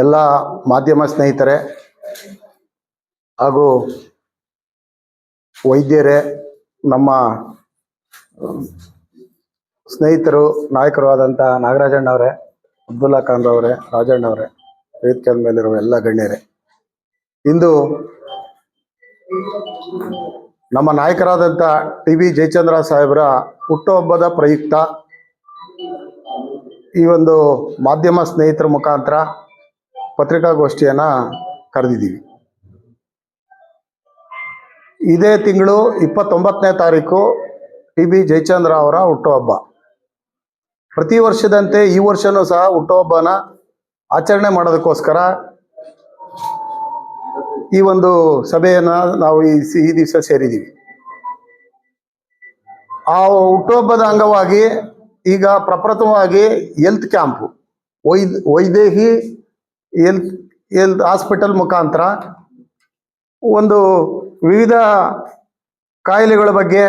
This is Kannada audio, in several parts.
ಎಲ್ಲ ಮಾಧ್ಯಮ ಸ್ನೇಹಿತರೆ ಹಾಗೂ ವೈದ್ಯರೇ, ನಮ್ಮ ಸ್ನೇಹಿತರು, ನಾಯಕರು ಆದಂಥ ನಾಗರಾಜಣ್ಣವರೇ, ಅಬ್ದುಲ್ಲಾ ಖಾನ್ ಅವರೇ, ರಾಜಣ್ಣವರೇ, ವೇದಿಕೆ ಮೇಲಿರುವ ಎಲ್ಲ ಗಣ್ಯರೇ, ಇಂದು ನಮ್ಮ ನಾಯಕರಾದಂಥ ಟಿ.ಬಿ. ಜಯಚಂದ್ರ ಸಾಹೇಬರ ಹುಟ್ಟುಹಬ್ಬದ ಪ್ರಯುಕ್ತ ಈ ಒಂದು ಮಾಧ್ಯಮ ಸ್ನೇಹಿತರ ಮುಖಾಂತರ ಪತ್ರಿಕಾಗೋಷ್ಠಿಯನ್ನು ಕರೆದಿದ್ದೀವಿ. ಇದೇ ತಿಂಗಳು 29ನೇ ತಾರೀಕು ಟಿ.ಬಿ. ಜಯಚಂದ್ರ ಅವರ ಹುಟ್ಟುಹಬ್ಬ. ಪ್ರತಿ ವರ್ಷದಂತೆ ಈ ವರ್ಷನೂ ಸಹ ಹುಟ್ಟುಹಬ್ಬನ ಆಚರಣೆ ಮಾಡೋದಕ್ಕೋಸ್ಕರ ಈ ಒಂದು ಸಭೆಯನ್ನು ನಾವು ಈ ದಿವಸ ಸೇರಿದ್ದೀವಿ. ಆ ಹುಟ್ಟುಹಬ್ಬದ ಅಂಗವಾಗಿ ಈಗ ಪ್ರಪ್ರಥಮವಾಗಿ health camp Vaidehi health hospital ಮುಖಾಂತರ ಒಂದು ವಿವಿಧ ಕಾಯಿಲೆಗಳ ಬಗ್ಗೆ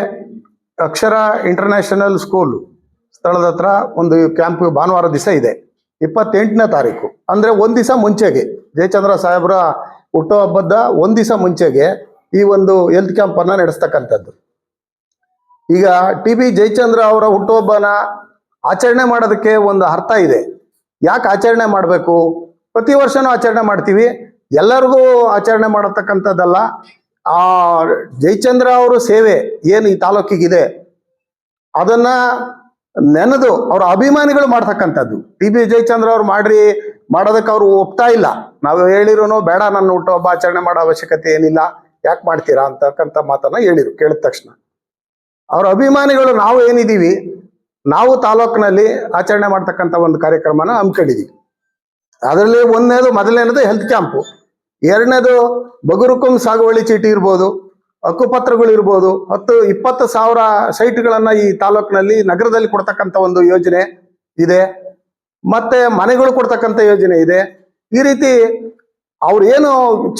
ಅಕ್ಷರ ಇಂಟರ್ನ್ಯಾಷನಲ್ ಸ್ಕೂಲ್ ಸ್ಥಳದ ಹತ್ರ ಒಂದು ಕ್ಯಾಂಪ್ ಭಾನುವಾರ ದಿವಸ ಇದೆ, 28ನೇ ತಾರೀಕು. ಅಂದರೆ ಒಂದು ದಿವಸ ಮುಂಚೆಗೆ, ಜಯಚಂದ್ರ ಸಾಹೇಬರ ಹುಟ್ಟುಹಬ್ಬದ ಒಂದು ದಿವಸ ಮುಂಚೆಗೆ ಈ ಒಂದು ಹೆಲ್ತ್ ಕ್ಯಾಂಪನ್ನು ನಡೆಸ್ತಕ್ಕಂಥದ್ದು. ಈಗ ಟಿ.ಬಿ. ಜಯಚಂದ್ರ ಅವರ ಹುಟ್ಟುಹಬ್ಬನ ಆಚರಣೆ ಮಾಡೋದಕ್ಕೆ ಒಂದು ಅರ್ಥ ಇದೆ. ಯಾಕೆ ಆಚರಣೆ ಮಾಡಬೇಕು? ಪ್ರತಿ ವರ್ಷನೂ ಆಚರಣೆ ಮಾಡ್ತೀವಿ, ಎಲ್ಲರಿಗೂ ಆಚರಣೆ ಮಾಡತಕ್ಕಂಥದ್ದಲ್ಲ. ಆ ಜಯಚಂದ್ರ ಅವರು ಸೇವೆ ಏನು ಈ ತಾಲೂಕಿಗಿದೆ ಅದನ್ನು ನೆನೆದು ಅವರ ಅಭಿಮಾನಿಗಳು ಮಾಡ್ತಕ್ಕಂಥದ್ದು. ಟಿ.ಬಿ. ಜಯಚಂದ್ರ ಅವ್ರು ಮಾಡೋದಕ್ಕೆ ಅವರು ಒಪ್ತಾ ಇಲ್ಲ. ನಾವು ಹೇಳಿರೋನು ಬೇಡ, ನನ್ನ ಹುಟ್ಟುಹಬ್ಬ ಆಚರಣೆ ಮಾಡೋ ಅವಶ್ಯಕತೆ ಏನಿಲ್ಲ, ಯಾಕೆ ಮಾಡ್ತೀರಾ ಅಂತಕ್ಕಂಥ ಮಾತನ್ನು ಹೇಳಿರು. ಕೇಳಿದ ತಕ್ಷಣ ಅವರ ಅಭಿಮಾನಿಗಳು ನಾವು ಏನಿದ್ದೀವಿ, ನಾವು ತಾಲೂಕಿನಲ್ಲಿ ಆಚರಣೆ ಮಾಡ್ತಕ್ಕಂಥ ಒಂದು ಕಾರ್ಯಕ್ರಮನ ಹಮ್ಮಿಕೊಂಡಿದ್ದೀವಿ. ಅದರಲ್ಲಿ ಮೊದಲನೇದು ಹೆಲ್ತ್ ಕ್ಯಾಂಪು, ಎರಡನೇದು ಬಗುರುಕುಂ ಸಾಗುವಳಿ ಚೀಟಿ ಇರ್ಬೋದು, ಹಕ್ಕುಪತ್ರಗಳು ಇರ್ಬೋದು, 10-20 ಸಾವಿರ ಸೈಟ್ಗಳನ್ನು ಈ ತಾಲೂಕಿನಲ್ಲಿ ನಗರದಲ್ಲಿ ಕೊಡ್ತಕ್ಕಂಥ ಒಂದು ಯೋಜನೆ ಇದೆ, ಮತ್ತೆ ಮನೆಗಳು ಕೊಡ್ತಕ್ಕಂಥ ಯೋಜನೆ ಇದೆ. ಈ ರೀತಿ ಅವ್ರು ಏನು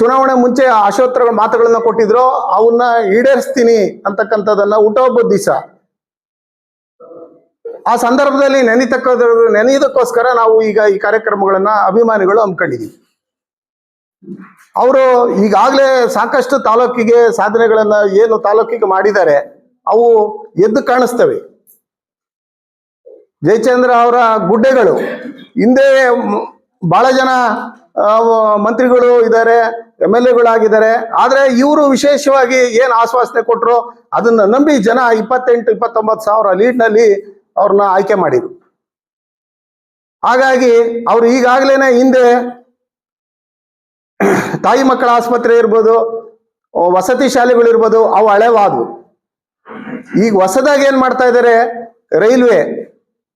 ಚುನಾವಣೆ ಮುಂಚೆ ಆಶೋತ್ತರ ಮಾತುಗಳನ್ನ ಕೊಟ್ಟಿದ್ರು ಅವನ್ನ ಈಡೇರಿಸ್ತೀನಿ ಅಂತಕ್ಕಂಥದ್ದನ್ನ ಹುಟ್ಟುಹಬ್ಬದ ದಿವಸ ಆ ಸಂದರ್ಭದಲ್ಲಿ ನೆನೆಯೋದಕ್ಕೋಸ್ಕರ ನಾವು ಈಗ ಈ ಕಾರ್ಯಕ್ರಮಗಳನ್ನ ಅಭಿಮಾನಿಗಳು ಹಮ್ಮಿಕೊಂಡಿದ್ದೀವಿ. ಅವರು ಈಗಾಗಲೇ ಸಾಕಷ್ಟು ತಾಲೂಕಿಗೆ ಸಾಧನೆಗಳನ್ನ ಏನು ತಾಲೂಕಿಗೆ ಮಾಡಿದ್ದಾರೆ ಅವು ಎದ್ದು ಕಾಣಿಸ್ತವೆ. ಜಯಚಂದ್ರ ಅವರ ಗುಡ್ಡೆಗಳು ಹಿಂದೆ ಬಹಳ ಜನ ಮಂತ್ರಿಗಳು ಇದ್ದಾರೆ, MLA-ಗಳಾಗಿದ್ದಾರೆ. ಆದರೆ ಇವರು ವಿಶೇಷವಾಗಿ ಏನು ಆಶ್ವಾಸನೆ ಕೊಟ್ಟರು ಅದನ್ನ ನಂಬಿ ಜನ 28-29 ಸಾವಿರ ಲೀಡ್ನಲ್ಲಿ ಅವ್ರನ್ನ ಆಯ್ಕೆ ಮಾಡಿದ್ರು. ಹಾಗಾಗಿ ಅವರು ಈಗಾಗಲೇ ಹಿಂದೆ ತಾಯಿ ಮಕ್ಕಳ ಆಸ್ಪತ್ರೆ ಇರ್ಬೋದು, ವಸತಿ ಶಾಲೆಗಳಿರ್ಬೋದು, ಅವು ಹಳೆವಾದವು. ಈಗ ಹೊಸದಾಗಿ ಏನ್ ಮಾಡ್ತಾ ಇದ್ದಾರೆ, ರೈಲ್ವೆ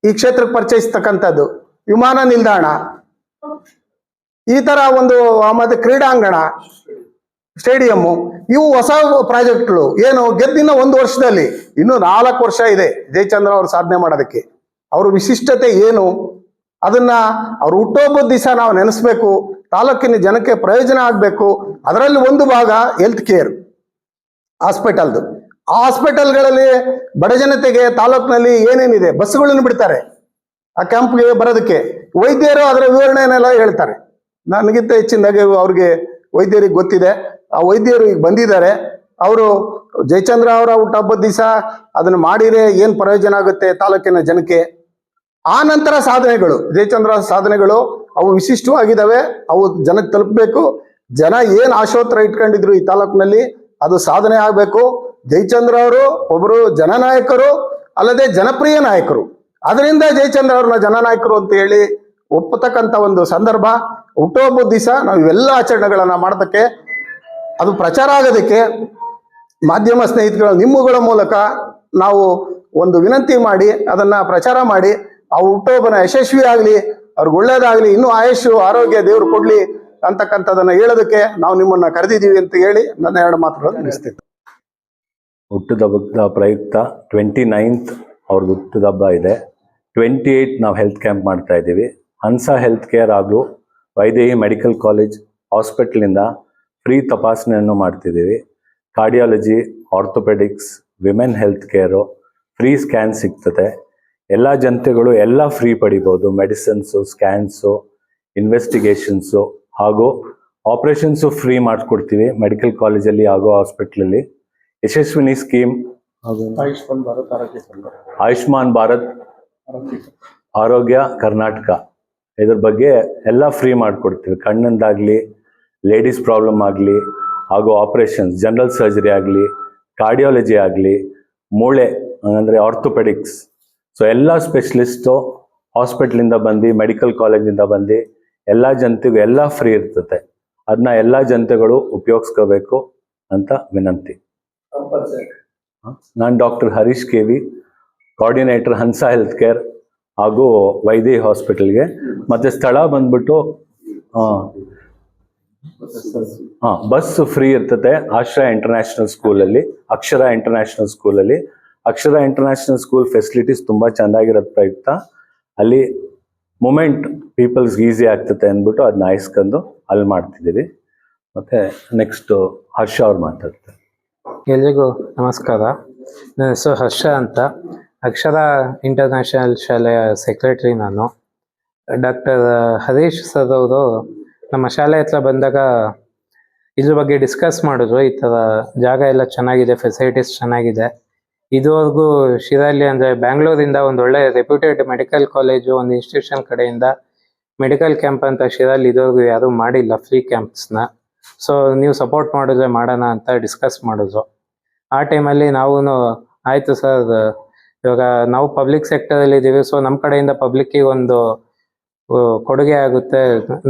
ಈ ಕ್ಷೇತ್ರಕ್ಕೆ ಪರಿಚಯಿಸ್ತಕ್ಕಂಥದ್ದು, ವಿಮಾನ ನಿಲ್ದಾಣ, ಈ ತರ ಒಂದು, ಮತ್ತೆ ಕ್ರೀಡಾಂಗಣ, ಸ್ಟೇಡಿಯಮ್ಮು, ಇವು ಹೊಸ ಪ್ರಾಜೆಕ್ಟ್ಗಳು. ಏನು ಗೆದ್ದಿನ 1 ವರ್ಷದಲ್ಲಿ, ಇನ್ನೂ 4 ವರ್ಷ ಇದೆ ಜಯಚಂದ್ರ ಅವರು ಸಾಧನೆ ಮಾಡೋದಕ್ಕೆ. ಅವ್ರ ವಿಶಿಷ್ಟತೆ ಏನು ಅದನ್ನ ಅವ್ರ ಹುಟ್ಟುಹಬ್ಬದ ದಿವಸ ನಾವು ನೆನೆಸ್ಬೇಕು, ತಾಲೂಕಿನ ಜನಕ್ಕೆ ಪ್ರಯೋಜನ ಆಗಬೇಕು. ಅದರಲ್ಲಿ ಒಂದು ಭಾಗ ಹೆಲ್ತ್ ಕೇರ್ ಹಾಸ್ಪಿಟಲ್ದು. ಆ ಹಾಸ್ಪಿಟಲ್ಗಳಲ್ಲಿ ಬಡ ಜನತೆಗೆ ತಾಲೂಕಿನಲ್ಲಿ ಏನೇನಿದೆ ಬಸ್ಗಳನ್ನು ಬಿಡ್ತಾರೆ ಆ ಕ್ಯಾಂಪ್ಗೆ ಬರೋದಕ್ಕೆ. ವೈದ್ಯರು ಅದರ ವಿವರಣೆಯನ್ನೆಲ್ಲ ಹೇಳ್ತಾರೆ. ನನಗಿಂತ ಹೆಚ್ಚಿನದಾಗಿ ಅವ್ರಿಗೆ ವೈದ್ಯರಿಗೆ ಗೊತ್ತಿದೆ. ಆ ವೈದ್ಯರು ಈಗ ಬಂದಿದ್ದಾರೆ. ಅವರು ಜಯಚಂದ್ರ ಅವರ ಹುಟ್ಟುಹಬ್ಬದ ದಿವಸ ಅದನ್ನು ಮಾಡಿದ್ರೆ ಏನು ಪ್ರಯೋಜನ ಆಗುತ್ತೆ ತಾಲೂಕಿನ ಜನಕ್ಕೆ. ಆ ನಂತರ ಸಾಧನೆಗಳು, ಜಯಚಂದ್ರ ಸಾಧನೆಗಳು ಅವು ವಿಶಿಷ್ಟವಾಗಿದ್ದಾವೆ, ಅವು ಜನಕ್ಕೆ ತಲುಪಬೇಕು. ಜನ ಏನು ಆಶೋತ್ತರ ಇಟ್ಕೊಂಡಿದ್ರು ಈ ತಾಲೂಕಿನಲ್ಲಿ ಅದು ಸಾಧನೆ ಆಗಬೇಕು. ಜಯಚಂದ್ರ ಅವರು ಒಬ್ಬರು ಜನನಾಯಕರು, ಅಲ್ಲದೆ ಜನಪ್ರಿಯ ನಾಯಕರು. ಅದರಿಂದ ಜಯಚಂದ್ರ ಅವ್ರನ್ನ ಜನನಾಯಕರು ಅಂತ ಹೇಳಿ ಒಪ್ಪತಕ್ಕಂಥ ಒಂದು ಸಂದರ್ಭ. ಹುಟ್ಟುಹಬ್ಬದ ದಿವಸ ನಾವು ಇವೆಲ್ಲ ಆಚರಣೆಗಳನ್ನ ಮಾಡೋದಕ್ಕೆ, ಅದು ಪ್ರಚಾರ ಆಗೋದಕ್ಕೆ ಮಾಧ್ಯಮ ಸ್ನೇಹಿತರುಗಳ ನಿಮ್ಮಗಳ ಮೂಲಕ ನಾವು ಒಂದು ವಿನಂತಿ ಮಾಡಿ ಅದನ್ನ ಪ್ರಚಾರ ಮಾಡಿ ಆ ಹುಟ್ಟುಹಬ್ಬನ ಯಶಸ್ವಿ ಆಗಲಿ, ಅವ್ರಿಗೆ ಒಳ್ಳೇದಾಗಲಿ, ಇನ್ನೂ ಆಯುಷು ಆರೋಗ್ಯ ದೇವರು ಕೊಡ್ಲಿ ಅಂತಕ್ಕಂಥದ್ದನ್ನ ಹೇಳೋದಕ್ಕೆ ನಾವು ನಿಮ್ಮನ್ನ ಕರೆದಿದ್ದೀವಿ ಅಂತ ಹೇಳಿ ನನ್ನ 2 ಮಾತುಗಳನ್ನು ನಿಲ್ಲಿಸ್ತೀನಿ. ಹುಟ್ಟುಹಬ್ಬದ ಪ್ರಯುಕ್ತ 29th ಅವ್ರದ್ದು ಹುಟ್ಟುಹಬ್ಬ ಇದೆ. 28 ನಾವು ಹೆಲ್ತ್ ಕ್ಯಾಂಪ್ ಮಾಡ್ತಾ ಇದ್ದೀವಿ. ಹನ್ಸಾ ಹೆಲ್ತ್ ಕೇರ್ ಹಾಗೂ ವೈದೇಹಿ ಮೆಡಿಕಲ್ ಕಾಲೇಜ್ ಹಾಸ್ಪಿಟಲಿಂದ ಫ್ರೀ ತಪಾಸಣೆಯನ್ನು ಮಾಡ್ತಿದ್ದೀವಿ. Cardiology, orthopaedics, women health care, free scan ಸಿಗ್ತದೆ. ಎಲ್ಲ ಜನತೆಗಳು ಎಲ್ಲ ಫ್ರೀ ಪಡಿಬೋದು. ಮೆಡಿಸಿನ್ಸು, ಸ್ಕ್ಯಾನ್ಸು ಇನ್ವೆಸ್ಟಿಗೇಷನ್ಸು ಹಾಗೂ ಆಪರೇಷನ್ಸು ಫ್ರೀ ಮಾಡಿಕೊಡ್ತೀವಿ ಮೆಡಿಕಲ್ ಕಾಲೇಜಲ್ಲಿ ಹಾಗೂ ಹಾಸ್ಪಿಟ್ಲಲ್ಲಿ. ಯಶಸ್ವಿನಿ ಸ್ಕೀಮ್ ಹಾಗೂ ಆಯುಷ್ಮಾನ್ ಭಾರತ್ ಆರೋಗ್ಯ ಕರ್ನಾಟಕ ಇದ್ರ ಬಗ್ಗೆ ಎಲ್ಲ ಫ್ರೀ ಮಾಡಿಕೊಡ್ತೀವಿ. ಕಣ್ಣಿಂದಾಗಲಿ, ಲೇಡೀಸ್ ಪ್ರಾಬ್ಲಮ್ ಆಗಲಿ, ಹಾಗೂ ಆಪರೇಷನ್ಸ್, ಜನರಲ್ ಸರ್ಜರಿ ಆಗಲಿ, ಕಾರ್ಡಿಯಾಲಜಿ ಆಗಲಿ, ಮೂಳೆ ಅಂದರೆ ಆರ್ಥೋಪೆಡಿಕ್ಸ್, ಸೊ ಎಲ್ಲ ಸ್ಪೆಷಲಿಸ್ಟು ಹಾಸ್ಪಿಟ್ಲಿಂದ ಬಂದು, ಮೆಡಿಕಲ್ ಕಾಲೇಜಿಂದ ಬಂದು ಎಲ್ಲ ಜನತೆಗೂ ಎಲ್ಲ ಫ್ರೀ ಇರ್ತದೆ. ಅದನ್ನ ಎಲ್ಲ ಜನತೆಗಳು ಉಪಯೋಗಿಸ್ಕೋಬೇಕು ಅಂತ ವಿನಂತಿ. ನಾನು ಡಾಕ್ಟರ್ ಹರೀಶ್ KV, ಕೋಆರ್ಡಿನೇಟರ್ ಹಂಸ ಹೆಲ್ತ್ ಕೇರ್ ಹಾಗೂ ವೈದೇಹಿ ಹಾಸ್ಪಿಟಲ್ಗೆ. ಮತ್ತು ಸ್ಥಳ ಬಂದ್ಬಿಟ್ಟು ಬಸ್ ಫ್ರೀ ಇರ್ತದೆ ಆಶ್ರಯ ಇಂಟರ್ನ್ಯಾಷನಲ್ ಸ್ಕೂಲಲ್ಲಿ, ಅಕ್ಷರ ಇಂಟರ್ನ್ಯಾಷನಲ್ ಸ್ಕೂಲಲ್ಲಿ. ಅಕ್ಷರ ಇಂಟರ್ನ್ಯಾಷನಲ್ ಸ್ಕೂಲ್ ಫೆಸಿಲಿಟೀಸ್ ತುಂಬ ಚೆನ್ನಾಗಿರೋದು ಪ್ರಯುಕ್ತ ಅಲ್ಲಿ ಮೂಮೆಂಟ್ ಪೀಪಲ್ಸ್ಗೆ ಈಸಿ ಆಗ್ತದೆ ಅಂದ್ಬಿಟ್ಟು ಅದನ್ನ ಆಯಿಸ್ಕೊಂಡು ಅಲ್ಲಿ ಮಾಡ್ತಿದ್ದೀವಿ. ಮತ್ತು ನೆಕ್ಸ್ಟು ಹರ್ಷ ಅವ್ರು ಮಾತಾಡ್ತಾರೆ. ಎಲ್ರಿಗೂ ನಮಸ್ಕಾರ. ನನ್ನ ಹೆಸರು ಹರ್ಷ ಅಂತ, ಅಕ್ಷರ ಇಂಟರ್ನ್ಯಾಷನಲ್ ಶಾಲೆಯ ಸೆಕ್ರೆಟರಿ ನಾನು. ಡಾಕ್ಟರ್ ಹರೀಶ್ ಸರ್ ಅವರು ನಮ್ಮ ಶಾಲೆ ಹತ್ರ ಬಂದಾಗ ಇದ್ರ ಬಗ್ಗೆ ಡಿಸ್ಕಸ್ ಮಾಡಿದ್ರು. ಈ ಥರ ಜಾಗ ಎಲ್ಲ ಚೆನ್ನಾಗಿದೆ, ಫೆಸಿಲಿಟೀಸ್ ಚೆನ್ನಾಗಿದೆ. ಇದುವರೆಗೂ ಶಿರಾಲಿ ಅಂದರೆ ಬ್ಯಾಂಗ್ಳೂರಿಂದ ಒಂದು ಒಳ್ಳೆ ರೆಪ್ಯೂಟೆಡ್ ಮೆಡಿಕಲ್ ಕಾಲೇಜು, ಒಂದು ಇನ್ಸ್ಟಿಟ್ಯೂಷನ್ ಕಡೆಯಿಂದ ಮೆಡಿಕಲ್ ಕ್ಯಾಂಪ್ ಅಂತ ಶಿರಾಲಿ ಇದುವರೆಗೂ ಯಾರೂ ಮಾಡಿಲ್ಲ ಫ್ರೀ ಕ್ಯಾಂಪ್ಸ್ನ. ಸೊ ನೀವು ಸಪೋರ್ಟ್ ಮಾಡಿದ್ರೆ ಮಾಡೋಣ ಅಂತ ಡಿಸ್ಕಸ್ ಮಾಡಿದ್ರು. ಆ ಟೈಮಲ್ಲಿ ನಾವು ಆಯಿತು ಸರ್, ಇವಾಗ ನಾವು ಪಬ್ಲಿಕ್ ಸೆಕ್ಟರಲ್ಲಿ ಇದ್ದೀವಿ, ಸೊ ನಮ್ಮ ಕಡೆಯಿಂದ ಪಬ್ಲಿಕ್ಕಿಗೆ ಒಂದು ಕೊಡುಗೆ ಆಗುತ್ತೆ.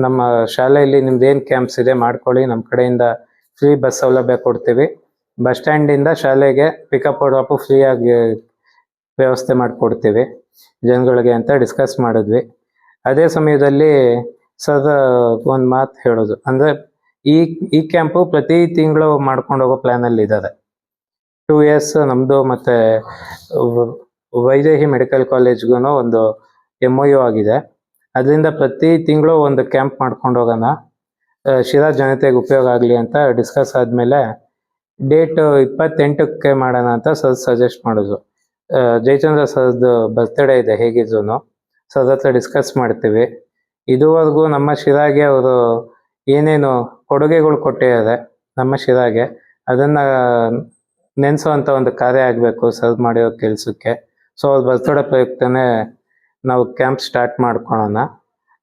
ನಮ್ಮ ಶಾಲೆಯಲ್ಲಿ ನಿಮ್ದು ಏನು ಕ್ಯಾಂಪ್ಸ್ ಇದೆ ಮಾಡ್ಕೊಳ್ಳಿ, ನಮ್ಮ ಕಡೆಯಿಂದ ಫ್ರೀ ಬಸ್ ಸೌಲಭ್ಯ ಕೊಡ್ತೀವಿ. ಬಸ್ ಸ್ಟ್ಯಾಂಡಿಂದ ಶಾಲೆಗೆ ಪಿಕಪ್ ಡ್ರಾಪು ಫ್ರೀಯಾಗಿ ವ್ಯವಸ್ಥೆ ಮಾಡಿಕೊಡ್ತೀವಿ ಜನಗಳಿಗೆ ಅಂತ ಡಿಸ್ಕಸ್ ಮಾಡಿದ್ವಿ. ಅದೇ ಸಮಯದಲ್ಲಿ ಸರ್ ಒಂದು ಮಾತು ಹೇಳೋದು ಅಂದರೆ, ಈ ಕ್ಯಾಂಪು ಪ್ರತಿ ತಿಂಗಳು ಮಾಡ್ಕೊಂಡು ಹೋಗೋ ಪ್ಲ್ಯಾನಲ್ಲಿ ಇದ್ದಾರೆ. 2 years ನಮ್ಮದು ಮತ್ತು ವೈದೇಹಿ ಮೆಡಿಕಲ್ ಕಾಲೇಜ್ಗೂ ಒಂದು MOU ಆಗಿದೆ. ಅದರಿಂದ ಪ್ರತಿ ತಿಂಗಳು ಒಂದು ಕ್ಯಾಂಪ್ ಮಾಡ್ಕೊಂಡು ಹೋಗೋಣ, ಶಿರಾ ಜನತೆಗೆ ಉಪಯೋಗ ಆಗಲಿ ಅಂತ ಡಿಸ್ಕಸ್ ಆದಮೇಲೆ ಡೇಟ್ 28ಕ್ಕೆ ಮಾಡೋಣ ಅಂತ ಸರ್ ಸಜೆಸ್ಟ್ ಮಾಡಿದ್ರು. ಜಯಚಂದ್ರ ಸರ್ದು ಬರ್ತ್ಡೇ ಇದೆ ಹೇಗಿದ್ರು, ಸರ್ ಹತ್ರ ಡಿಸ್ಕಸ್ ಮಾಡ್ತೀವಿ. ಇದುವರೆಗೂ ನಮ್ಮ ಶಿರಾಗೆ ಅವರು ಏನೇನು ಕೊಡುಗೆಗಳು ಕೊಟ್ಟಿದ್ದಾರೆ ನಮ್ಮ ಶಿರಾಗೆ, ಅದನ್ನು ನೆನೆಸೋವಂಥ ಒಂದು ಕಾರ್ಯ ಆಗಬೇಕು ಸರ್ ಮಾಡಿರೋ ಕೆಲಸಕ್ಕೆ. ಸೊ ಅವ್ರ ಬರ್ತ್ಡೇ ಪ್ರಯುಕ್ತನೇ ನಾವು ಕ್ಯಾಂಪ್ ಸ್ಟಾರ್ಟ್ ಮಾಡ್ಕೊಳ್ಳೋಣ.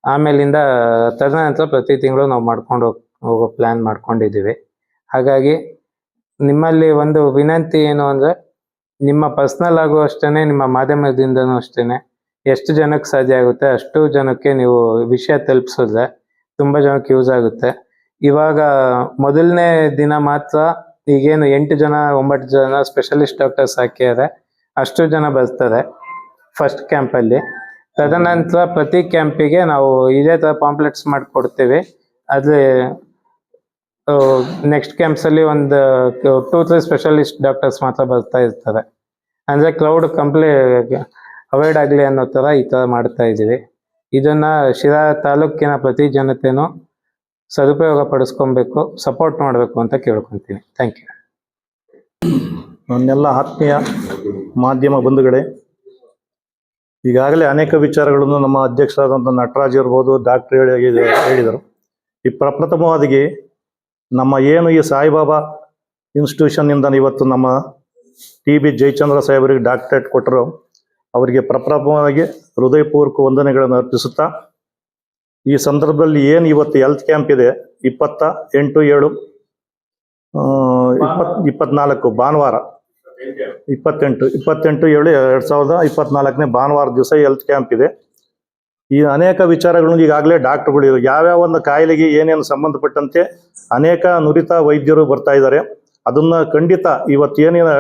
ಆಮೇಲಿಂದ ತದನಂತರ ಪ್ರತಿ ತಿಂಗಳು ನಾವು ಮಾಡ್ಕೊಂಡು ಹೋಗೋ ಪ್ಲ್ಯಾನ್ ಮಾಡ್ಕೊಂಡಿದ್ದೀವಿ. ಹಾಗಾಗಿ ನಿಮ್ಮಲ್ಲಿ ಒಂದು ವಿನಂತಿ ಏನು ಅಂದರೆ, ನಿಮ್ಮ ಪರ್ಸ್ನಲ್ ಆಗು ಅಷ್ಟೇ, ನಿಮ್ಮ ಮಾಧ್ಯಮದಿಂದನೂ ಅಷ್ಟೇ, ಎಷ್ಟು ಜನಕ್ಕೆ ಸಾಧ್ಯ ಆಗುತ್ತೆ ಅಷ್ಟು ಜನಕ್ಕೆ ನೀವು ವಿಷಯ ತಲುಪಿಸಿದ್ರೆ ತುಂಬ ಜನಕ್ಕೆ ಯೂಸ್ ಆಗುತ್ತೆ. ಇವಾಗ ಮೊದಲನೇ ದಿನ ಮಾತ್ರ ಈಗೇನು 8 ಜನ 9 ಜನ ಸ್ಪೆಷಲಿಸ್ಟ್ ಡಾಕ್ಟರ್ಸ್ ಹಾಕಿದ್ದಾರೆ, ಅಷ್ಟು ಜನ ಬರ್ತಾರೆ ಫಸ್ಟ್ ಕ್ಯಾಂಪಲ್ಲಿ. ತದನಂತರ ಪ್ರತಿ ಕ್ಯಾಂಪಿಗೆ ನಾವು ಇದೇ ಥರ ಪಾಂಪ್ಲೆಟ್ಸ್ ಮಾಡಿಕೊಡ್ತೀವಿ. ಅದೇ ನೆಕ್ಸ್ಟ್ ಕ್ಯಾಂಪ್ಸಲ್ಲಿ ಒಂದು 2-3 ಸ್ಪೆಷಲಿಸ್ಟ್ ಡಾಕ್ಟರ್ಸ್ ಮಾತ್ರ ಬರ್ತಾ ಇರ್ತಾರೆ. ಅಂದರೆ ಕ್ರೌಡ್ ಅವಾಯ್ಡ್ ಆಗಲಿ ಅನ್ನೋ ಥರ ಈ ಥರ ಮಾಡ್ತಾ ಇದ್ದೀವಿ. ಇದನ್ನು ಶಿರಾ ತಾಲೂಕಿನ ಪ್ರತಿ ಜನತೆನೂ ಸದುಪಯೋಗ ಪಡಿಸ್ಕೊಬೇಕು, ಸಪೋರ್ಟ್ ಮಾಡಬೇಕು ಅಂತ ಕೇಳ್ಕೊತೀನಿ. Thank you. ನನ್ನೆಲ್ಲ ಆತ್ಮೀಯ ಮಾಧ್ಯಮ ಬಂಧುಗಳೇ, ಈಗಾಗಲೇ ಅನೇಕ ವಿಚಾರಗಳನ್ನು ನಮ್ಮ ಅಧ್ಯಕ್ಷರಾದಂಥ ನಟರಾಜ್ ಇರ್ಬೋದು, ಡಾಕ್ಟರ್ ಹೇಳಿದರು. ಈ ಪ್ರಪ್ರಥಮವಾಗಿ ನಮ್ಮ ಏನು ಈ ಸಾಯಿಬಾಬಾ ಇನ್ಸ್ಟಿಟ್ಯೂಷನ್ನಿಂದ ಇವತ್ತು ನಮ್ಮ TB ಜಯಚಂದ್ರ ಸಾಹೇಬರಿಗೆ ಡಾಕ್ಟರೇಟ್ ಕೊಟ್ಟರು, ಅವರಿಗೆ ಪ್ರಪ್ರಥಮವಾಗಿ ಹೃದಯಪೂರ್ವಕ ವಂದನೆಗಳನ್ನು ಅರ್ಪಿಸುತ್ತಾ, ಈ ಸಂದರ್ಭದಲ್ಲಿ ಏನು ಇವತ್ತು ಹೆಲ್ತ್ ಕ್ಯಾಂಪ್ ಇದೆ 28/7/24 ಭಾನುವಾರ 28/7/2024 ಭಾನುವಾರ ದಿವಸ ಹೆಲ್ತ್ ಕ್ಯಾಂಪ್ ಇದೆ. ಈ ಅನೇಕ ವಿಚಾರಗಳನ್ನು ಈಗಾಗಲೇ ಡಾಕ್ಟರ್ಗಳು ಯಾವ್ಯಾವ ಒಂದು ಕಾಯಿಲೆಗೆ ಏನೇನು ಸಂಬಂಧಪಟ್ಟಂತೆ ಅನೇಕ ನುರಿತ ವೈದ್ಯರು ಬರ್ತಾ ಇದ್ದಾರೆ. ಅದನ್ನ ಖಂಡಿತ ಇವತ್ತು ಏನೇನು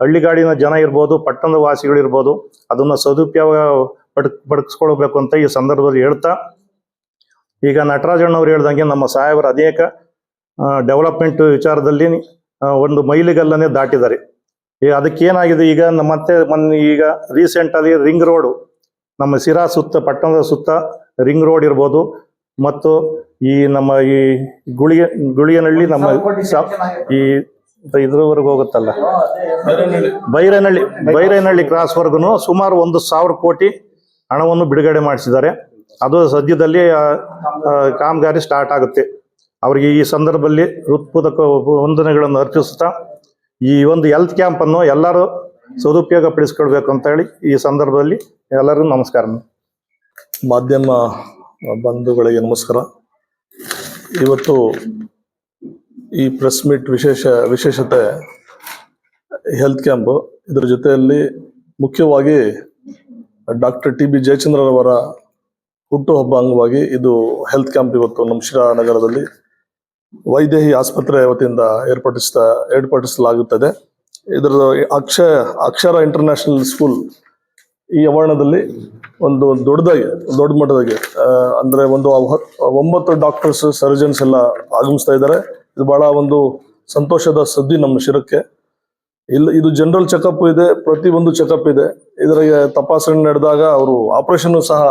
ಹಳ್ಳಿಗಾಡಿನ ಜನ ಇರ್ಬೋದು, ಪಟ್ಟಣದ ವಾಸಿಗಳಿರ್ಬೋದು, ಅದನ್ನು ಸದುಪಯೋಗ ಪಡಿಸ್ಕೊಳ್ಬೇಕು ಅಂತ ಈ ಸಂದರ್ಭದಲ್ಲಿ ಹೇಳ್ತಾ, ಈಗ ನಟರಾಜಣ್ಣವ್ರು ಹೇಳ್ದಂಗೆ ನಮ್ಮ ಸಾಹೇಬರ ಅನೇಕ ಡೆವಲಪ್ಮೆಂಟ್ ವಿಚಾರದಲ್ಲಿ ಒಂದು ಮೈಲಿಗಲ್ಲನ್ನೇ ದಾಟಿದ್ದಾರೆ. ಅದಕ್ಕೇನಾಗಿದೆ, ಈಗ ಮತ್ತೆ ಈಗ ರೀಸೆಂಟಲ್ಲಿ ರಿಂಗ್ ರೋಡು, ನಮ್ಮ ಸಿರಾ ಸುತ್ತ ಪಟ್ಟಣದ ಸುತ್ತ ರಿಂಗ್ ರೋಡ್ ಇರ್ಬೋದು, ಮತ್ತು ಈ ನಮ್ಮ ಈ ಗುಳಿಯನಹಳ್ಳಿ ನಮ್ಮ ಈ ಇದ್ರವರೆಗೂ ಹೋಗುತ್ತಲ್ಲ ಬೈರೇನಹಳ್ಳಿ ಕ್ರಾಸ್ವರೆಗೂ ಸುಮಾರು 1,000 ಕೋಟಿ ಹಣವನ್ನು ಬಿಡುಗಡೆ ಮಾಡಿಸಿದ್ದಾರೆ. ಅದು ಸದ್ಯದಲ್ಲಿ ಕಾಮಗಾರಿ ಸ್ಟಾರ್ಟ್ ಆಗುತ್ತೆ. ಅವರಿಗೆ ಈ ಸಂದರ್ಭದಲ್ಲಿ ಹೃತ್ಪೂರ್ವಕ ವಂದನೆಗಳನ್ನು ಅರ್ಪಿಸುತ್ತಾ ಈ ಒಂದು ಹೆಲ್ತ್ ಕ್ಯಾಂಪ್ ಅನ್ನು ಎಲ್ಲರೂ ಸದುಪಯೋಗ ಪಡಿಸ್ಕೊಳ್ಬೇಕು ಅಂತ ಹೇಳಿ ಈ ಸಂದರ್ಭದಲ್ಲಿ ಎಲ್ಲರಿಗೂ ನಮಸ್ಕಾರ. ಮಾಧ್ಯಮ ಬಂಧುಗಳಿಗೆ ನಮಸ್ಕಾರ. ಇವತ್ತು ಈ ಪ್ರೆಸ್ ಮೀಟ್ ವಿಶೇಷತೆ ಹೆಲ್ತ್ ಕ್ಯಾಂಪ್. ಇದರ ಜೊತೆಯಲ್ಲಿ ಮುಖ್ಯವಾಗಿ ಡಾಕ್ಟರ್ TB ಜಯಚಂದ್ರರವರ ಹುಟ್ಟುಹಬ್ಬ ಅಂಗವಾಗಿ ಇದು ಹೆಲ್ತ್ ಕ್ಯಾಂಪ್ ಇವತ್ತು ನಮ್ಮ ಶಿರಾ ನಗರದಲ್ಲಿ ವೈದೇಹಿ ಆಸ್ಪತ್ರೆ ವತಿಯಿಂದ ಏರ್ಪಡಿಸಲಾಗುತ್ತದೆ. ಇದರ ಅಕ್ಷರ ಇಂಟರ್ನ್ಯಾಷನಲ್ ಸ್ಕೂಲ್ ಈ ಆವರಣದಲ್ಲಿ ಒಂದು ದೊಡ್ಡ ಮಟ್ಟದಾಗಿ ಅಂದ್ರೆ ಒಂದು 9 ಡಾಕ್ಟರ್ಸ್ ಸರ್ಜನ್ಸ್ ಎಲ್ಲ ಆಗಮಿಸ್ತಾ ಇದ್ದಾರೆ. ಇದು ಬಹಳ ಒಂದು ಸಂತೋಷದ ಸುದ್ದಿ ನಮ್ಮ ಶಿರಕ್ಕೆ. ಇದು ಜನರಲ್ ಚೆಕಪ್ ಇದೆ, ಪ್ರತಿಯೊಂದು ಚೆಕಪ್ ಇದೆ. ಇದರಿಗೆ ತಪಾಸಣೆ ನಡೆದಾಗ ಅವರು ಆಪರೇಷನ್ ಸಹ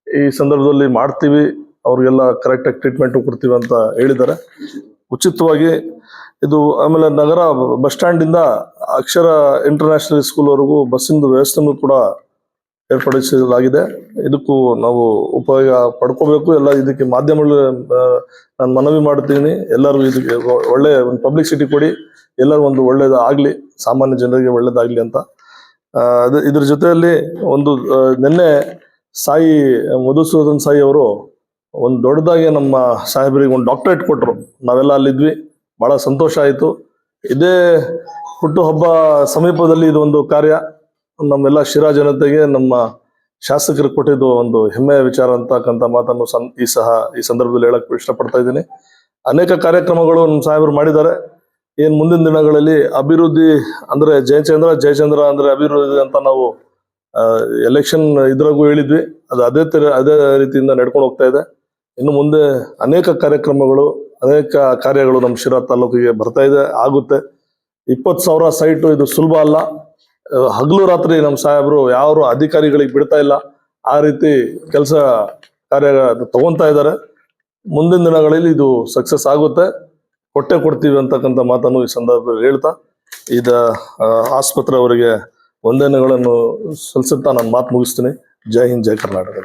ಈ ಸಂದರ್ಭದಲ್ಲಿ ಮಾಡ್ತೀವಿ, ಅವ್ರಿಗೆಲ್ಲ ಕರೆಕ್ಟಾಗಿ ಟ್ರೀಟ್ಮೆಂಟ್ ಕೊಡ್ತೀವಿ ಅಂತ ಹೇಳಿದ್ದಾರೆ ಉಚಿತವಾಗಿ. ಇದು ಆಮೇಲೆ ನಗರ ಬಸ್ ಸ್ಟ್ಯಾಂಡ್ ಇಂದ ಅಕ್ಷರ ಇಂಟರ್ನ್ಯಾಷನಲ್ ಸ್ಕೂಲ್ ವರೆಗೂ ಬಸ್ಸಿನ ವ್ಯವಸ್ಥೆನೂ ಕೂಡ ಏರ್ಪಡಿಸಲಾಗಿದೆ. ಇದಕ್ಕೂ ನಾವು ಉಪಯೋಗ ಪಡ್ಕೋಬೇಕು. ಎಲ್ಲ ಇದಕ್ಕೆ ಮಾಧ್ಯಮಗಳು ನಾನು ಮನವಿ ಮಾಡ್ತೀನಿ, ಎಲ್ಲರೂ ಇದಕ್ಕೆ ಒಳ್ಳೆ ಒಂದು ಪಬ್ಲಿಸಿಟಿ ಕೊಡಿ, ಎಲ್ಲರೂ ಒಂದು ಒಳ್ಳೇದಾಗ್ಲಿ, ಸಾಮಾನ್ಯ ಜನರಿಗೆ ಒಳ್ಳೇದಾಗ್ಲಿ ಅಂತ. ಇದ್ರ ಜೊತೆಯಲ್ಲಿ ಒಂದು ನಿನ್ನೆ ಸಾಯಿ ಮಧುಸೂದನ್ ಸಾಯಿ ಅವರು ಒಂದು ದೊಡ್ಡದಾಗಿ ನಮ್ಮ ಸಾಹೇಬರಿಗೆ ಒಂದು ಡಾಕ್ಟರೇಟ್ ಕೊಟ್ಟರು. ನಾವೆಲ್ಲ ಅಲ್ಲಿದ್ವಿ, ಬಹಳ ಸಂತೋಷ ಆಯಿತು. ಇದೇ ಹುಟ್ಟುಹಬ್ಬ ಸಮೀಪದಲ್ಲಿ ಇದು ಒಂದು ಕಾರ್ಯ ನಮ್ಮೆಲ್ಲ ಶಿರಾ ಜನತೆಗೆ ನಮ್ಮ ಶಾಸಕರು ಕೊಟ್ಟಿದ್ದು ಒಂದು ಹೆಮ್ಮೆಯ ವಿಚಾರ ಅಂತಕ್ಕಂಥ ಮಾತನ್ನು ಈ ಸಂದರ್ಭದಲ್ಲಿ ಹೇಳಕ್ ಇಷ್ಟಪಡ್ತಾ ಇದ್ದೀನಿ. ಅನೇಕ ಕಾರ್ಯಕ್ರಮಗಳು ನಮ್ಮ ಸಾಹೇಬರು ಮಾಡಿದ್ದಾರೆ. ಏನ್ ಮುಂದಿನ ದಿನಗಳಲ್ಲಿ ಅಭಿವೃದ್ಧಿ ಅಂದ್ರೆ ಜಯಚಂದ್ರ ಅಂದ್ರೆ ಅಭಿವೃದ್ಧಿ ಅಂತ ನಾವು ಎಲೆಕ್ಷನ್ ಇದ್ರಾಗೂ ಹೇಳಿದ್ವಿ. ಅದು ಅದೇ ರೀತಿಯಿಂದ ನಡ್ಕೊಂಡು ಹೋಗ್ತಾ ಇದೆ. ಇನ್ನು ಮುಂದೆ ಅನೇಕ ಕಾರ್ಯಕ್ರಮಗಳು, ಅನೇಕ ಕಾರ್ಯಗಳು ನಮ್ಮ ಶಿರಾ ತಾಲೂಕಿಗೆ ಬರ್ತಾ ಇದೆ, ಆಗುತ್ತೆ. 20,000 ಸೈಟು ಇದು ಸುಲಭ ಅಲ್ಲ. ಹಗಲು ರಾತ್ರಿ ನಮ್ಮ ಸಾಹೇಬರು ಯಾರು ಅಧಿಕಾರಿಗಳಿಗೆ ಬಿಡ್ತಾ ಇಲ್ಲ, ಆ ರೀತಿ ಕೆಲಸ ಕಾರ್ಯ ತಗೊಂತಾ ಇದ್ದಾರೆ. ಮುಂದಿನ ದಿನಗಳಲ್ಲಿ ಇದು ಸಕ್ಸಸ್ ಆಗುತ್ತೆ, ಕೊಡ್ತೀವಿ ಅಂತಕ್ಕಂಥ ಮಾತನ್ನು ಈ ಸಂದರ್ಭದಲ್ಲಿ ಹೇಳ್ತಾ ಆಸ್ಪತ್ರೆ ಅವರಿಗೆ ವಂದನೆಗಳನ್ನು ಸಲ್ಲಿಸುತ್ತಾ ನಾನು ಮಾತು ಮುಗಿಸ್ತೀನಿ. ಜೈ ಹಿಂದ್, ಜೈ ಕರ್ನಾಟಕ.